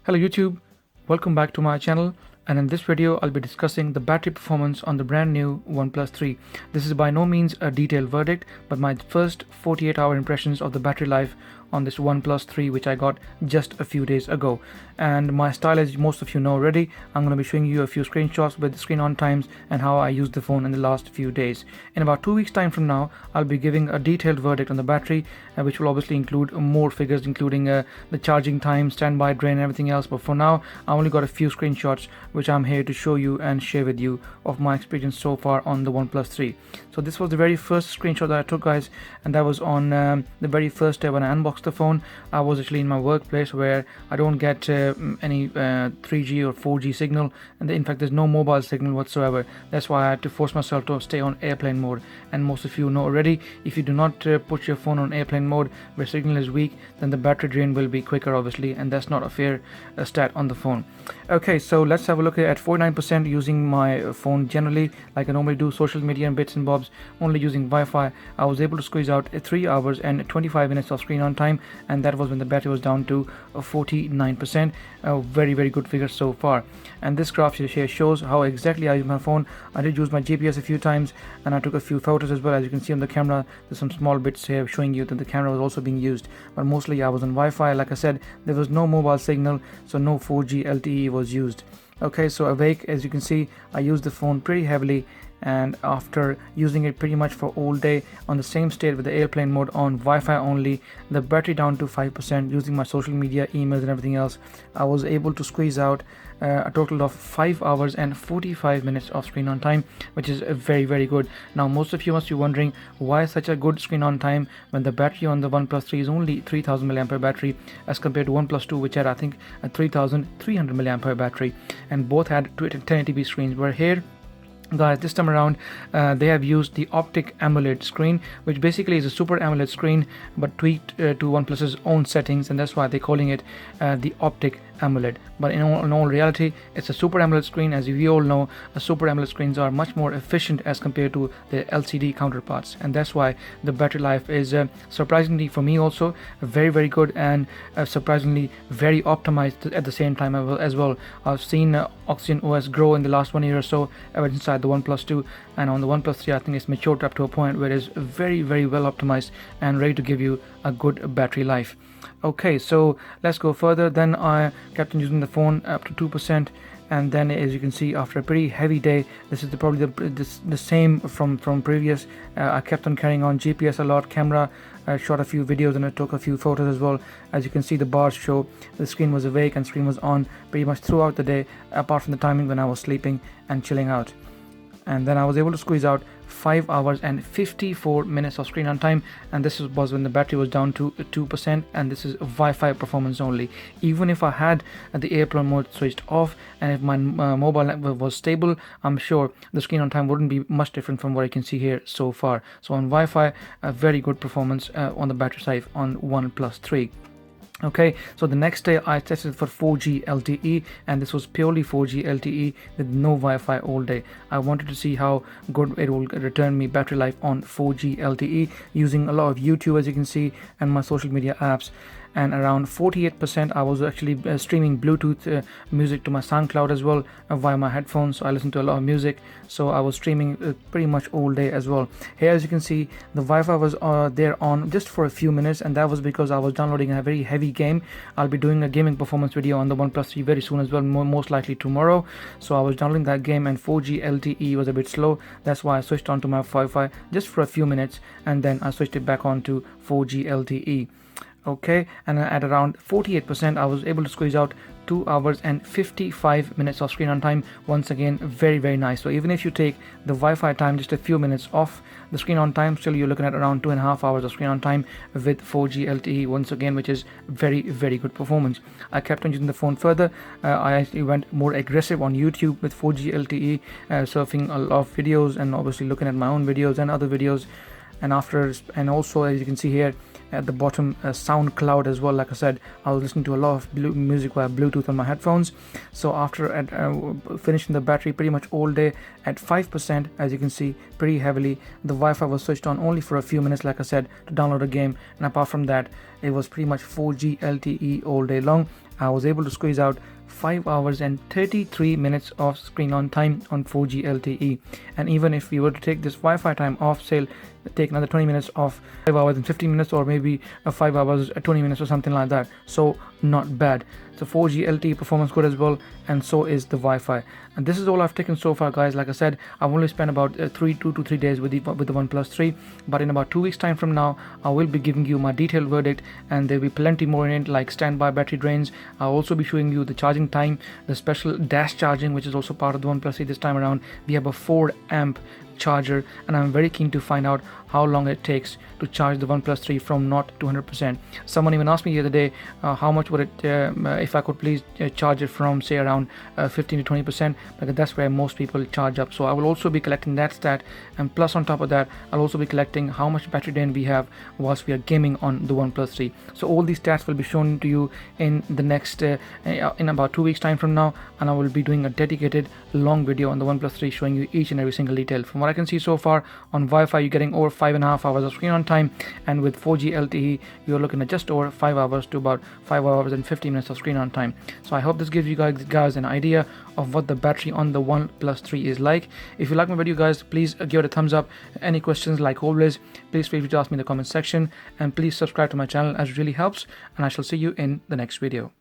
Hello YouTube, welcome back to my channel, and in this video I'll be discussing the battery performance on the brand new OnePlus 3. This is by no means a detailed verdict, but my first 48-hour impressions of the battery life on this OnePlus 3, which I got just a few days ago. And my style, as most of you know already, I'm going to be showing you a few screenshots with the screen on times and how I used the phone in the last few days. In about 2 weeks time from now, I'll be giving a detailed verdict on the battery, which will obviously include more figures, including the charging time, standby drain, and everything else. But for now, I only got a few screenshots which I'm here to show you and share with you of my experience so far on the OnePlus 3. So this was the very first screenshot that I took, guys, and that was on the very first day when I unboxed the phone. I was actually in my workplace where I don't get any 3G or 4G signal, and in fact there's no mobile signal whatsoever. That's why I had to force myself to stay on airplane mode. And most of you know already, if you do not put your phone on airplane mode where signal is weak, then the battery drain will be quicker, obviously, and that's not a fair stat on the phone. Okay, so let's have a look at 49% using my phone generally, like I normally do, social media and bits and bobs, only using Wi-Fi. I was able to squeeze out 3 hours and 25 minutes of screen on time, and that was when the battery was down to 49%. Very good figure so far. And this graph here shows how exactly I use my phone. I did use my GPS a few times, and I took a few photos as well. As you can see on the camera, there's some small bits here showing you that the camera was also being used, but mostly I was on Wi-Fi. Like I said, there was no mobile signal, so no 4G LTE was used. Okay, so awake, as you can see, I used the phone pretty heavily, and after using it pretty much for all day on the same state with the airplane mode on Wi-Fi only, the battery down to 5%, using my social media, emails and everything else, I was able to squeeze out a total of 5 hours and 45 minutes of screen on time, which is very good. Now most of you must be wondering why such a good screen on time when the battery on the OnePlus 3 is only 3000 mAh battery, as compared to OnePlus 2, which had I think a 3300 mAh battery, and both had 1080p screens. Where here, guys, this time around they have used the Optic AMOLED screen, which basically is a Super AMOLED screen but tweaked to OnePlus's own settings, and that's why they're calling it the Optic AMOLED. But in all reality, it's a Super AMOLED screen. As we all know, Super AMOLED screens are much more efficient as compared to their LCD counterparts, and that's why the battery life is surprisingly, for me also, very good, and surprisingly very optimized at the same time as well. I've seen OxygenOS grow in the last 1 year or so ever since the OnePlus 2, and on the OnePlus 3 I think it's matured up to a point where it's very well optimized and ready to give you a good battery life. Okay, so let's go further. Then I kept on using the phone up to 2%, and then as you can see, after a pretty heavy day, this is probably the same from previous. I kept on carrying on GPS a lot, camera, shot a few videos, and I took a few photos as well. As you can see, the bars show the screen was awake and screen was on pretty much throughout the day, apart from the timing when I was sleeping and chilling out. And then I was able to squeeze out 5 hours and 54 minutes of screen on time, and this was when the battery was down to 2%, and this is Wi-Fi performance only. Even if I had the airplane mode switched off and if my mobile network was stable, I'm sure the screen on time wouldn't be much different from what I can see here so far. So on Wi-Fi, a very good performance on the battery side on OnePlus 3. Okay, so the next day I tested for 4G LTE, and this was purely 4G LTE with no Wi-Fi all day. I wanted to see how good it will return me battery life on 4G LTE, using a lot of YouTube, as you can see, and my social media apps. And around 48% I was actually streaming Bluetooth music to my SoundCloud as well via my headphones. So I listen to a lot of music, so I was streaming pretty much all day as well. Here, as you can see, the Wi-Fi was there on just for a few minutes, and that was because I was downloading a very heavy game. I'll be doing a gaming performance video on the OnePlus 3 very soon as well, most likely tomorrow. So I was downloading that game, and 4G LTE was a bit slow. That's why I switched on to my Wi-Fi just for a few minutes, and then I switched it back on to 4G LTE. Okay, and at around 48% I was able to squeeze out 2 hours and 55 minutes of screen on time. Once again, very nice. So even if you take the Wi-Fi time just a few minutes off the screen on time, still you're looking at around 2.5 hours of screen on time with 4G LTE once again, which is very good performance. I kept on using the phone further. I actually went more aggressive on YouTube with 4G LTE, surfing a lot of videos, and obviously looking at my own videos and other videos. And also, as you can see here at the bottom, SoundCloud as well. Like I said, I was listening to a lot of music via Bluetooth on my headphones. So after finishing the battery pretty much all day at 5%, as you can see, pretty heavily, the Wi-Fi was switched on only for a few minutes, like I said, to download a game, and apart from that, it was pretty much 4G LTE all day long. I was able to squeeze out 5 hours and 33 minutes of screen on time on 4G LTE. And even if we were to take this Wi-Fi time off, say take another 20 minutes off, 5 hours and 15 minutes, or maybe 5 hours 20 minutes or something like that. So not bad. So 4G LTE performance good as well, and so is the Wi-Fi. And this is all I've taken so far, guys. Like I said, I've only spent about 2 to 3 days with the OnePlus 3, but in about 2 weeks time from now I will be giving you my detailed verdict, and there'll be plenty more in it, like standby battery drains. I'll also be showing you the charging time, the special dash charging, which is also part of the OnePlus 3 this time around. We have a 4 amp charger, and I'm very keen to find out how long it takes to charge the OnePlus 3 from 0 to 100%. Someone even asked me the other day how much would it if I could please charge it from, say, around 15 to 20%, because that's where most people charge up. So I will also be collecting that stat, and plus on top of that I'll also be collecting how much battery drain we have whilst we are gaming on the OnePlus 3. So all these stats will be shown to you in the next in about 2 weeks time from now, and I will be doing a dedicated long video on the OnePlus 3 showing you each and every single detail. From what I can see so far, on Wi-Fi you're getting over 5.5 hours of screen on time, and with 4G LTE you're looking at just over 5 hours to about 5 hours and 50 minutes of screen on time. So I hope this gives you guys an idea of what the battery on the OnePlus 3 is like. If you like my video, guys, please give it a thumbs up. Any questions, like always, please feel free to ask me in the comment section, and please subscribe to my channel as it really helps, and I shall see you in the next video.